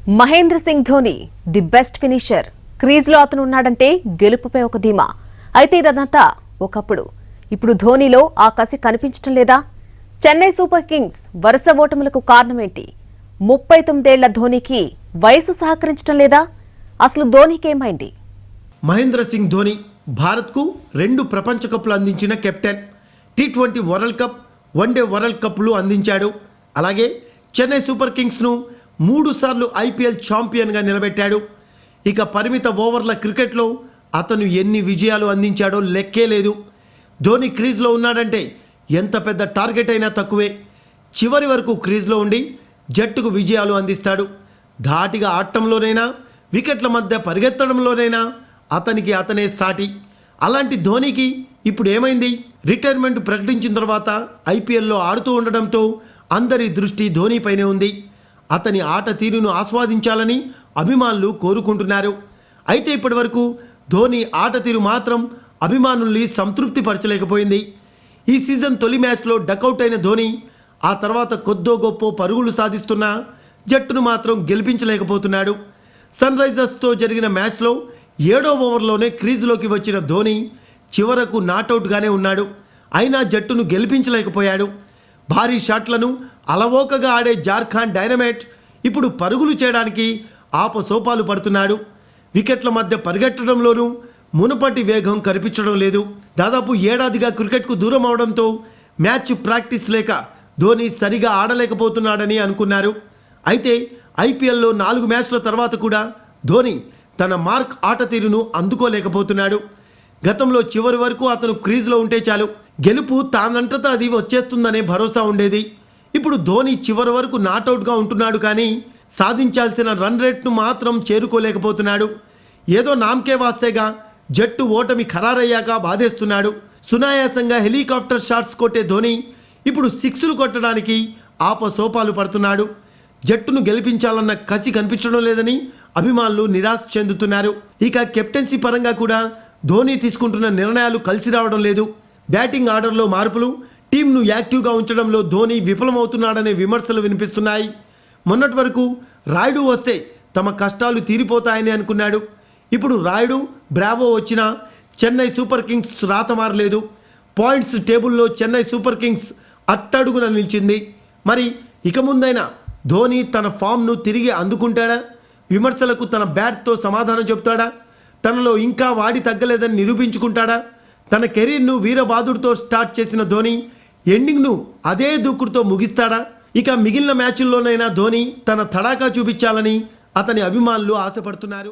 Mahindra Singh Dhoni the best finisher. క్రీజ్లో అతను ఉన్నాడంటే గెలుపుపై ఒక ధీమా. అయితే ఇదంతా ఒకప్పుడు. ఇప్పుడు ధోనిలో ఆ కసి కనిపించడం లేదా? చెన్నై సూపర్ కింగ్స్ వరుస ఓటములకు కారణమేంటి? 39 ఏళ్ల ధోనికి వయసు సహకరించడం లేదా? అసలు ధోనికి ఏమైంది? మహేంద్ర సింగ్ ధోని భారత్కు 2 ప్రపంచ కప్లు అందించిన captain. T20 world cup, one day world కప్లు అందించాడు. అలాగే చెన్నై సూపర్ కింగ్స్ను 3 సార్లు ఐపీఎల్ ఛాంపియన్గా నిలబెట్టాడు. ఇక పరిమిత ఓవర్ల క్రికెట్లో అతను ఎన్ని విజయాలు అందించాడో లెక్కే లేదు. ధోని క్రీజ్లో ఉన్నాడంటే ఎంత పెద్ద టార్గెట్ అయినా తక్కువే. చివరి వరకు క్రీజ్లో ఉండి జట్టుకు విజయాలు అందిస్తాడు. ధాటిగా ఆడటంలోనైనా, వికెట్ల మధ్య పరిగెత్తడంలోనైనా అతనికి అతనే సాటి. అలాంటి ధోనికి ఇప్పుడు ఏమైంది? రిటైర్మెంట్ ప్రకటించిన తర్వాత ఐపీఎల్లో ఆడుతూ ఉండడంతో అందరి దృష్టి ధోనిపైనే ఉంది. అతని ఆట తీరును ఆస్వాదించాలని అభిమానులు కోరుకుంటున్నారు. అయితే ఇప్పటి వరకు ధోని ఆట తీరు మాత్రం అభిమానుల్ని సంతృప్తి పరచలేకపోయింది. ఈ సీజన్ తొలి మ్యాచ్లో డకౌట్ అయిన ధోని ఆ తర్వాత కొద్దో గొప్ప పరుగులు సాధిస్తున్నా జట్టును మాత్రం గెలిపించలేకపోతున్నాడు. సన్ రైజర్స్తో జరిగిన మ్యాచ్లో 7వ ఓవర్లోనే క్రీజులోకి వచ్చిన ధోని చివరకు నాటౌట్గానే ఉన్నాడు. అయినా జట్టును గెలిపించలేకపోయాడు. భారీ షాట్లను అలవోకగా ఆడే జార్ఖండ్ డైనమైట్ ఇప్పుడు పరుగులు చేయడానికి ఆపసోపాలు పడుతున్నాడు. వికెట్ల మధ్య పరిగెట్టడంలోనూ మునుపటి వేగం కనిపించడం లేదు. దాదాపు ఏడాదిగా క్రికెట్కు దూరం అవడంతో మ్యాచ్ ప్రాక్టీస్ లేక ధోని సరిగా ఆడలేకపోతున్నాడని అనుకున్నారు. అయితే ఐపీఎల్లో 4 మ్యాచ్ల తర్వాత కూడా ధోని తన మార్క్ ఆట తీరును అందుకోలేకపోతున్నాడు. గతంలో చివరి వరకు అతను క్రీజ్లో ఉంటే చాలు, గెలుపు తానంతటా అది వచ్చేస్తుందనే భరోసా ఉండేది. ఇప్పుడు ధోని చివరి వరకు నాటౌట్గా ఉంటున్నాడు, కానీ సాధించాల్సిన రన్ రేట్ను మాత్రం చేరుకోలేకపోతున్నాడు. ఏదో నామకే వాస్తేగా జట్టు ఓటమి ఖరారయ్యాక బాధేస్తున్నాడు. సునాయాసంగా హెలికాప్టర్ షాట్స్ కొట్టే ధోని ఇప్పుడు 6లు కొట్టడానికి ఆపసోపాలు పడుతున్నాడు. జట్టును గెలిపించాలన్న కసి కనిపించడం లేదని అభిమానులు నిరాశ చెందుతున్నారు. ఇక కెప్టెన్సీ పరంగా కూడా ధోని తీసుకుంటున్న నిర్ణయాలు కలిసి రావడం లేదు. బ్యాటింగ్ ఆర్డర్లో మార్పులు, టీంను యాక్టివ్గా ఉంచడంలో ధోని విఫలమవుతున్నాడనే విమర్శలు వినిపిస్తున్నాయి. మొన్నటి వరకు రాయుడు వస్తే తమ కష్టాలు తీరిపోతాయని అనుకున్నాడు. ఇప్పుడు రాయుడు, బ్రావో వచ్చినా చెన్నై సూపర్ కింగ్స్ రాత మారలేదు. పాయింట్స్ టేబుల్లో చెన్నై సూపర్ కింగ్స్ అట్టడుగున నిలిచింది. మరి ఇక ముందైనా ధోని తన ఫామ్ను తిరిగి అందుకుంటాడా? విమర్శలకు తన బ్యాట్తో సమాధానం చెబుతాడా? తనలో ఇంకా వాడి తగ్గలేదని నిరూపించుకుంటాడా? తన కెరీర్ను వీరబాదుడితో స్టార్ట్ చేసిన ధోని ఎండింగ్ను అదే దూకుడుతో ముగిస్తాడా? ఇక మిగిలిన మ్యాచుల్లోనైనా ధోని తన తడాకా చూపించాలని అతని అభిమానులు ఆశపడుతున్నారు.